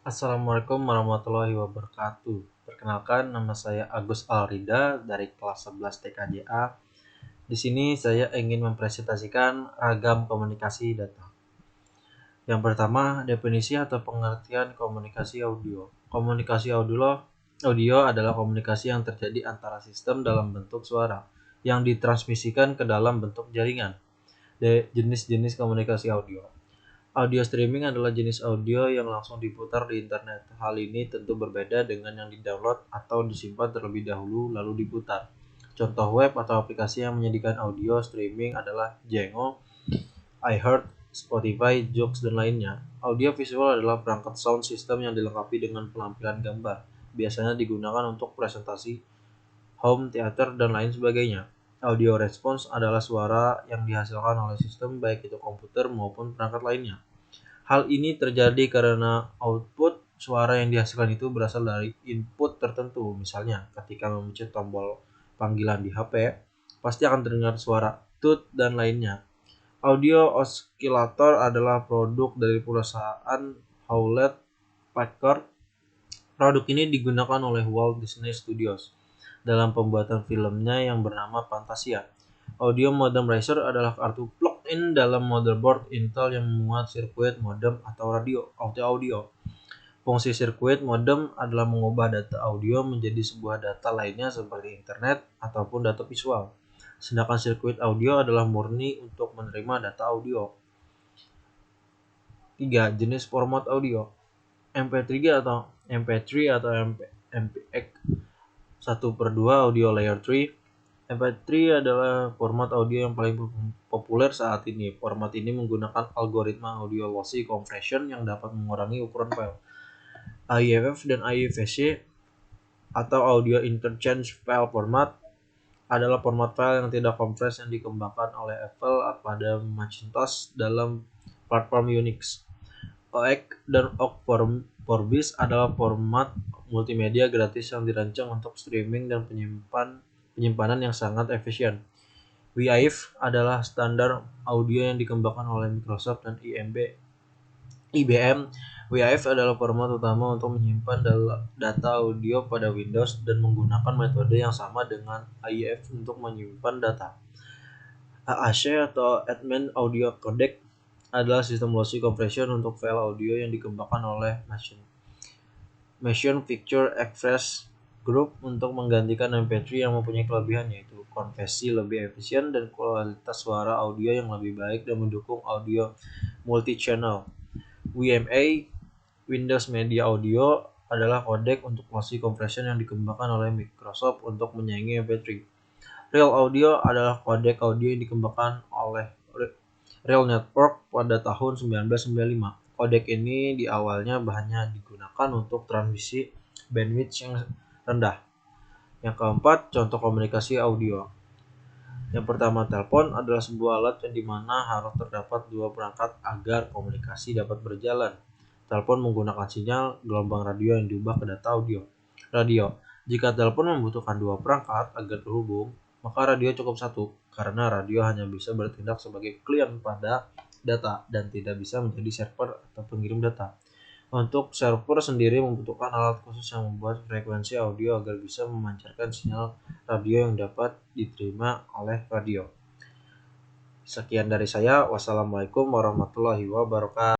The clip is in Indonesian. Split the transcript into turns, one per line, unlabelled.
Assalamualaikum warahmatullahi wabarakatuh. Perkenalkan, nama saya Agus Alrida dari kelas 11 TKJA. Di sini saya ingin mempresentasikan ragam komunikasi data. Yang pertama, definisi atau pengertian komunikasi audio. Komunikasi audio adalah komunikasi yang terjadi antara sistem dalam bentuk suara yang ditransmisikan ke dalam bentuk jaringan. Jenis-jenis komunikasi audio. Audio streaming adalah jenis audio yang langsung diputar di internet. Hal ini tentu berbeda dengan yang di-download atau disimpan terlebih dahulu lalu diputar. Contoh web atau aplikasi yang menyediakan audio streaming adalah Django, iHeart, Spotify, Joox, dan lainnya. Audio visual adalah perangkat sound system yang dilengkapi dengan pelampilan gambar. Biasanya digunakan untuk presentasi, home theater, dan lain sebagainya. Audio response adalah suara yang dihasilkan oleh sistem baik itu komputer maupun perangkat lainnya. Hal ini terjadi karena output suara yang dihasilkan itu berasal dari input tertentu. Misalnya, ketika memencet tombol panggilan di HP, pasti akan terdengar suara tut dan lainnya. Audio oscillator adalah produk dari perusahaan Hewlett-Packard. Produk ini digunakan oleh Walt Disney Studios dalam pembuatan filmnya yang bernama Fantasia. Audio modem riser adalah kartu plug-in dalam motherboard Intel yang memuat sirkuit modem atau audio. Fungsi sirkuit modem adalah mengubah data audio menjadi sebuah data lainnya seperti internet ataupun data visual. Sedangkan sirkuit audio adalah murni untuk menerima data audio. 3. Jenis format audio. MP3 atau MPX 1/2 audio layer 3. MP3 adalah format audio yang paling populer saat ini. Format ini menggunakan algoritma audio lossy compression yang dapat mengurangi ukuran file. AIFF dan AIFC atau audio interchange file format adalah format file yang tidak kompres yang dikembangkan oleh Apple pada Macintosh dalam platform Unix. OEC dan OGG adalah format multimedia gratis yang dirancang untuk streaming dan penyimpanan yang sangat efisien. WAV adalah standar audio yang dikembangkan oleh Microsoft dan IBM. WAV adalah format utama untuk menyimpan data audio pada Windows dan menggunakan metode yang sama dengan AIF untuk menyimpan data. AAC atau Advanced Audio Codec adalah sistem lossy compression untuk file audio yang dikembangkan oleh Motion Picture Express Group untuk menggantikan MP3 yang mempunyai kelebihan yaitu konversi lebih efisien dan kualitas suara audio yang lebih baik dan mendukung audio multi-channel. WMA Windows Media Audio adalah kodek untuk lossy compression yang dikembangkan oleh Microsoft untuk menyaingi MP3. Real Audio adalah kodek audio yang dikembangkan oleh Real Network pada tahun 1995. Kodek ini di awalnya hanya digunakan untuk transmisi bandwidth yang rendah. Yang keempat, contoh komunikasi audio. Yang pertama, telepon adalah sebuah alat yang dimana harus terdapat dua perangkat agar komunikasi dapat berjalan. Telepon menggunakan sinyal gelombang radio yang diubah ke data audio. Radio. Jika telepon membutuhkan dua perangkat agar terhubung, maka radio cukup satu, karena radio hanya bisa bertindak sebagai klien pada data dan tidak bisa menjadi server atau pengirim data. Untuk server sendiri membutuhkan alat khusus yang membuat frekuensi audio agar bisa memancarkan sinyal radio yang dapat diterima oleh radio. Sekian dari saya. Wassalamualaikum warahmatullahi wabarakatuh.